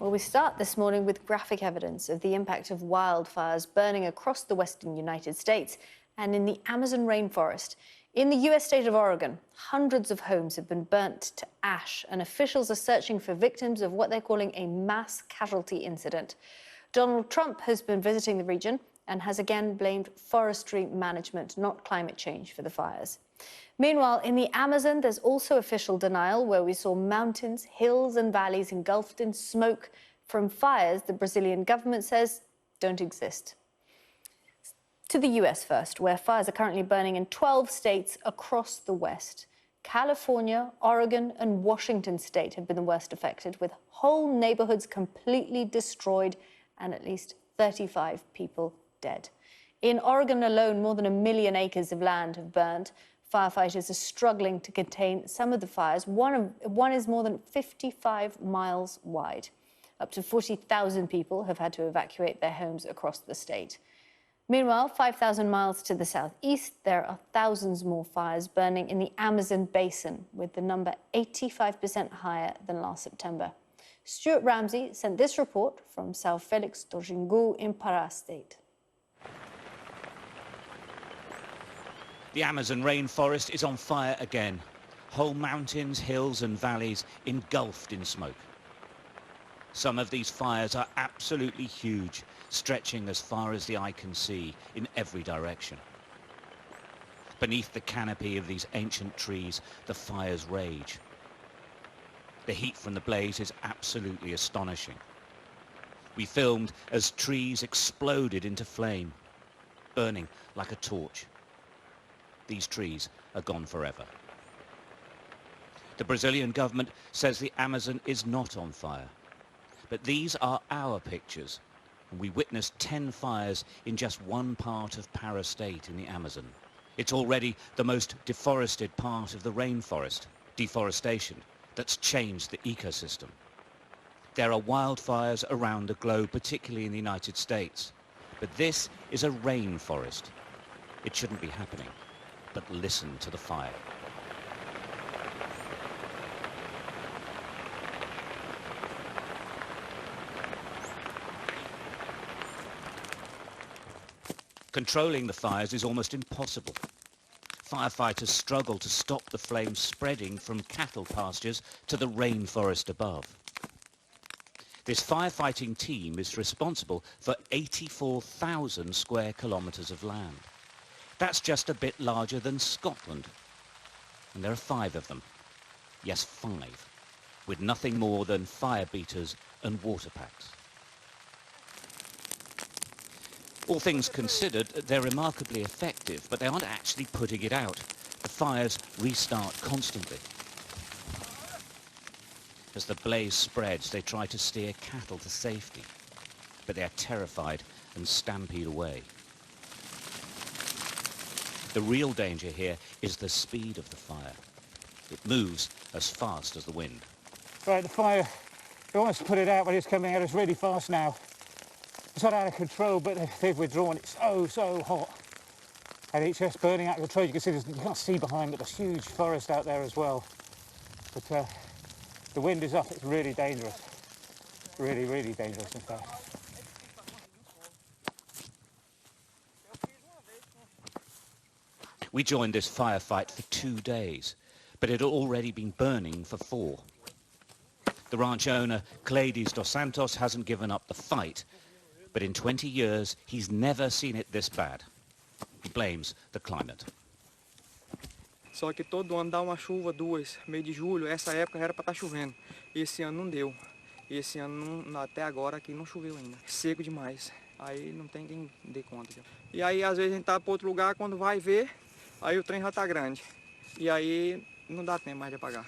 Well, we start this morning with graphic evidence of the impact of wildfires burning across the western United States and in the Amazon rainforest. In the US state of Oregon, hundreds of homes have been burnt to ash, and officials are searching for victims of what they're calling a mass casualty incident. Donald Trump has been visiting the region and has again blamed forestry management, not climate change, for the fires. Meanwhile, in the Amazon, there's also official denial, where we saw mountains, hills and valleys engulfed in smoke from fires the Brazilian government says don't exist. To the US first, where fires are currently burning in 12 states across the West. California, Oregon and Washington state have been the worst affected, with whole neighborhoods completely destroyed and at least 35 people dead. In Oregon alone, more than 1 million acres of land have burned. Firefighters are struggling to contain some of the fires. One is more than 55 miles wide. Up to 40,000 people have had to evacuate their homes across the state. Meanwhile, 5,000 miles to the southeast, there are thousands more fires burning in the Amazon basin, with the number 85% higher than last September. Stuart Ramsey sent this report from São Félix do Xingu in Pará State. The Amazon rainforest is on fire again. Whole mountains, hills and valleys engulfed in smoke. Some of these fires are absolutely huge, stretching as far as the eye can see in every direction. Beneath the canopy of these ancient trees, the fires rage. The heat from the blaze is absolutely astonishing. We filmed as trees exploded into flame, burning like a torch. These trees are gone forever. The Brazilian government says the Amazon is not on fire. But these are our pictures. And we witnessed 10 fires in just one part of Pará State in the Amazon. It's already the most deforested part of the rainforest, deforestation, that's changed the ecosystem. There are wildfires around the globe, particularly in the United States. But this is a rainforest. It shouldn't be happening. But listen to the fire. Controlling the fires is almost impossible. Firefighters struggle to stop the flames spreading from cattle pastures to the rainforest above. This firefighting team is responsible for 84,000 square kilometres of land. That's just a bit larger than Scotland. And there are 5 of them. Yes, 5. With nothing more than fire beaters and water packs. All things considered, they're remarkably effective, but they aren't actually putting it out. The fires restart constantly. As the blaze spreads, they try to steer cattle to safety, but they are terrified and stampede away. The real danger here is the speed of the fire. It moves as fast as the wind. Right, the fire, we almost put it out, but it's coming at us really fast now. It's not out of control, but they've withdrawn. It's so hot. And it's just burning out of control. You can see, you can't see behind, but there's huge forest out there as well. But the wind is up. It's really dangerous. Really dangerous, in fact. We joined this firefight for 2 days, but it had already been burning for 4. The ranch owner, Cleides dos Santos, hasn't given up the fight, but in 20 years, he's never seen it this bad. He blames the climate. Só que todo ano dá uma chuva, 2, meio de julho, essa época era para estar chovendo. E esse ano não deu. E esse ano, até agora, aqui não choveu ainda. Seco demais. Aí não tem quem dê conta. E aí, às vezes, a gente tá para outro lugar, quando vai ver, aí o trem já tá grande. E aí não dá tempo mais de apagar.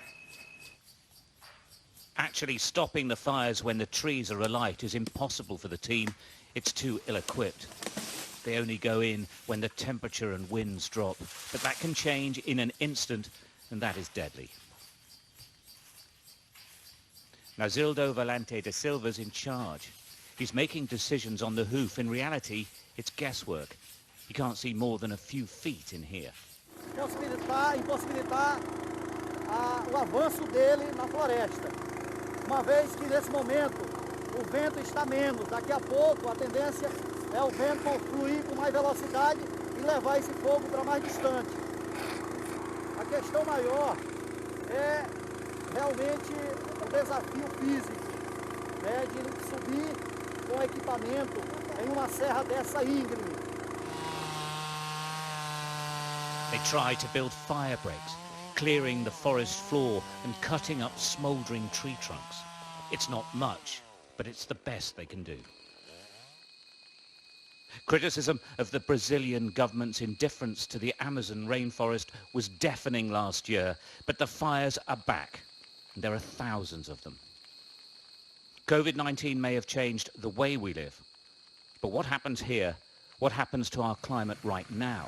Actually stopping the fires when the trees are alight is impossible for the team. It's too ill-equipped. They only go in when the temperature and winds drop, but that can change in an instant, and that is deadly. Nazildo Valente da Silva's in charge. He's making decisions on the hoof. In reality, it's guesswork. You can't see more than a few feet in here. Impossibilitar o avanço dele na floresta. Uma vez que nesse momento o vento está menos. Daqui a pouco a tendência é o vento fluir com mais velocidade e levar esse fogo para mais distante. A questão maior é realmente o desafio físico, né, de subir com equipamento em uma serra dessa íngreme. They try to build fire breaks, clearing the forest floor and cutting up smouldering tree trunks. It's not much, but it's the best they can do. Criticism of the Brazilian government's indifference to the Amazon rainforest was deafening last year, but the fires are back, and there are thousands of them. COVID-19 may have changed the way we live, but what happens here, what happens to our climate right now,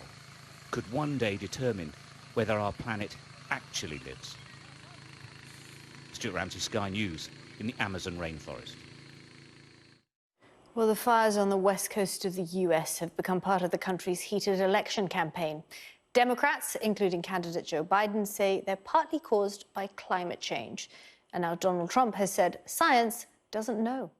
could one day determine whether our planet actually lives. Stuart Ramsey, Sky News, in the Amazon rainforest. Well, the fires on the west coast of the US have become part of the country's heated election campaign. Democrats, including candidate Joe Biden, say they're partly caused by climate change. And now Donald Trump has said science doesn't know.